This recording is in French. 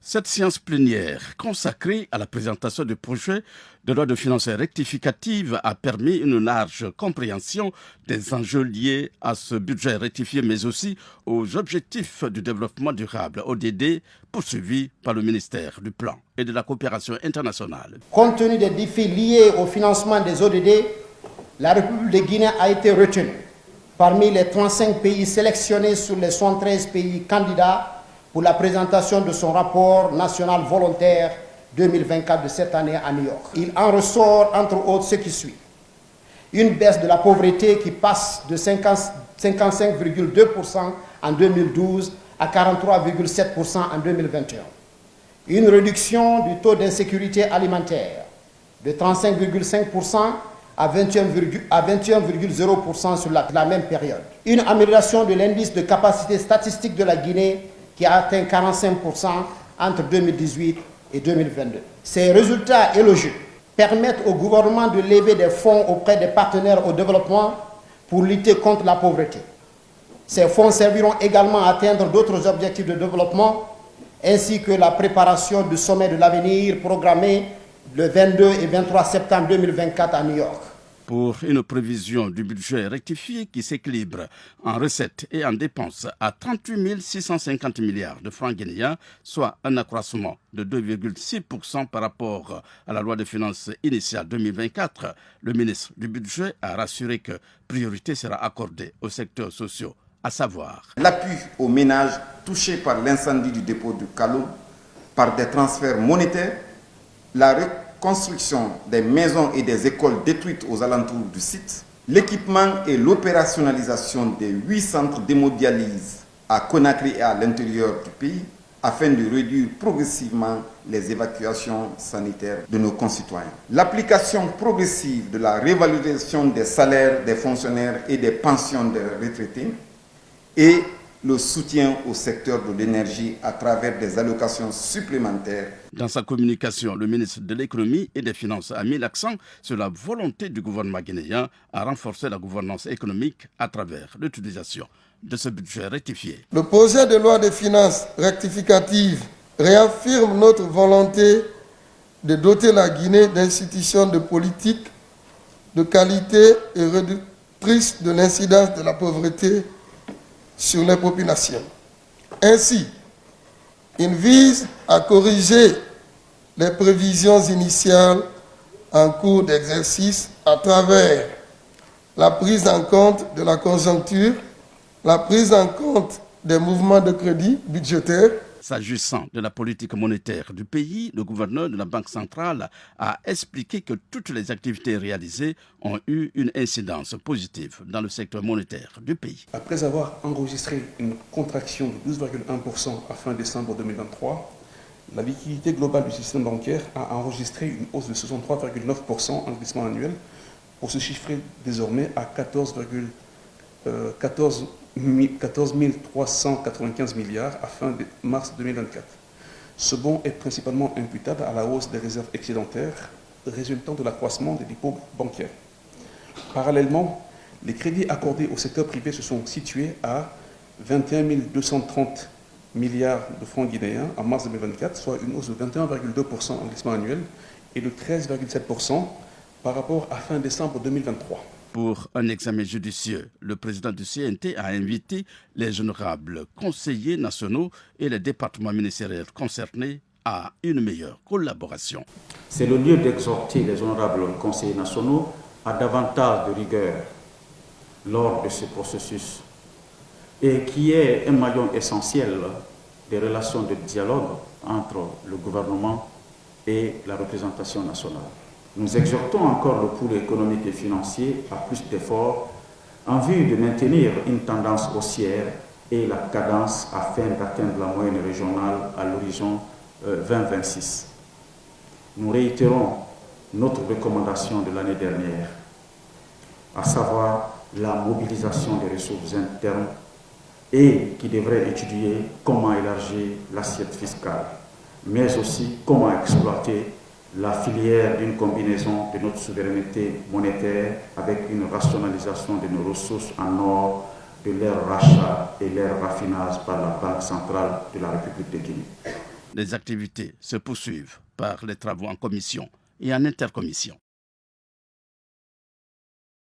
Cette séance plénière consacrée à la présentation du projet de loi de finances rectificative a permis une large compréhension des enjeux liés à ce budget rectifié, mais aussi aux objectifs du développement durable, ODD, poursuivis par le ministère du Plan et de la Coopération internationale. Compte tenu des défis liés au financement des ODD, la République de Guinée a été retenue parmi les 35 pays sélectionnés sur les 113 pays candidats pour la présentation de son rapport national volontaire 2024 de cette année à New York. Il en ressort entre autres ce qui suit. Une baisse de la pauvreté qui passe de 55,2% en 2012 à 43,7% en 2021. Une réduction du taux d'insécurité alimentaire de 35,5% à 21,0% sur la même période. Une amélioration de l'indice de capacité statistique de la Guinée qui a atteint 45% entre 2018 et 2022. Ces résultats élogieux permettent au gouvernement de lever des fonds auprès des partenaires au développement pour lutter contre la pauvreté. Ces fonds serviront également à atteindre d'autres objectifs de développement, ainsi que la préparation du sommet de l'avenir programmé le 22 et 23 septembre 2024 à New York. Pour une prévision du budget rectifié qui s'équilibre en recettes et en dépenses à 38 650 milliards de francs guinéens, soit un accroissement de 2,6% par rapport à la loi de finances initiale 2024, le ministre du Budget a rassuré que priorité sera accordée aux secteurs sociaux, à savoir l'appui aux ménages touchés par l'incendie du dépôt de Kaloum par des transferts monétaires, la reconstruction des maisons et des écoles détruites aux alentours du site, l'équipement et l'opérationnalisation des 8 centres d'hémodialyse à Conakry et à l'intérieur du pays, afin de réduire progressivement les évacuations sanitaires de nos concitoyens. L'application progressive de la révalorisation des salaires des fonctionnaires et des pensions des retraités et le soutien au secteur de l'énergie à travers des allocations supplémentaires. Dans sa communication, le ministre de l'économie et des finances a mis l'accent sur la volonté du gouvernement guinéen à renforcer la gouvernance économique à travers l'utilisation de ce budget rectifié. Le projet de loi de finances rectificative réaffirme notre volonté de doter la Guinée d'institutions de politique de qualité et réductrices de l'incidence de la pauvreté sur les populations. Ainsi, il vise à corriger les prévisions initiales en cours d'exercice à travers la prise en compte de la conjoncture, la prise en compte des mouvements de crédit budgétaire. S'agissant de la politique monétaire du pays, le gouverneur de la Banque centrale a expliqué que toutes les activités réalisées ont eu une incidence positive dans le secteur monétaire du pays. Après avoir enregistré une contraction de 12,1% à fin décembre 2023, la liquidité globale du système bancaire a enregistré une hausse de 63,9% en glissement annuel pour se chiffrer désormais à 14 395 milliards à fin mars 2024. Ce bond est principalement imputable à la hausse des réserves excédentaires résultant de l'accroissement des dépôts bancaires. Parallèlement, les crédits accordés au secteur privé se sont situés à 21 230 milliards de francs guinéens en mars 2024, soit une hausse de 21,2% en glissement annuel et de 13,7% par rapport à fin décembre 2023. Pour un examen judicieux, le président du CNT a invité les honorables conseillers nationaux et les départements ministériels concernés à une meilleure collaboration. C'est le lieu d'exhorter les honorables conseillers nationaux à davantage de rigueur lors de ce processus et qui est un maillon essentiel des relations de dialogue entre le gouvernement et la représentation nationale. Nous exhortons encore le pôle économique et financier à plus d'efforts en vue de maintenir une tendance haussière et la cadence afin d'atteindre la moyenne régionale à l'horizon 2026. Nous réitérons notre recommandation de l'année dernière, à savoir la mobilisation des ressources internes et qui devrait étudier comment élargir l'assiette fiscale, mais aussi comment exploiter la filière d'une combinaison de notre souveraineté monétaire avec une rationalisation de nos ressources en or, de leur rachat et leur raffinage par la Banque centrale de la République de Guinée. Les activités se poursuivent par les travaux en commission et en intercommission.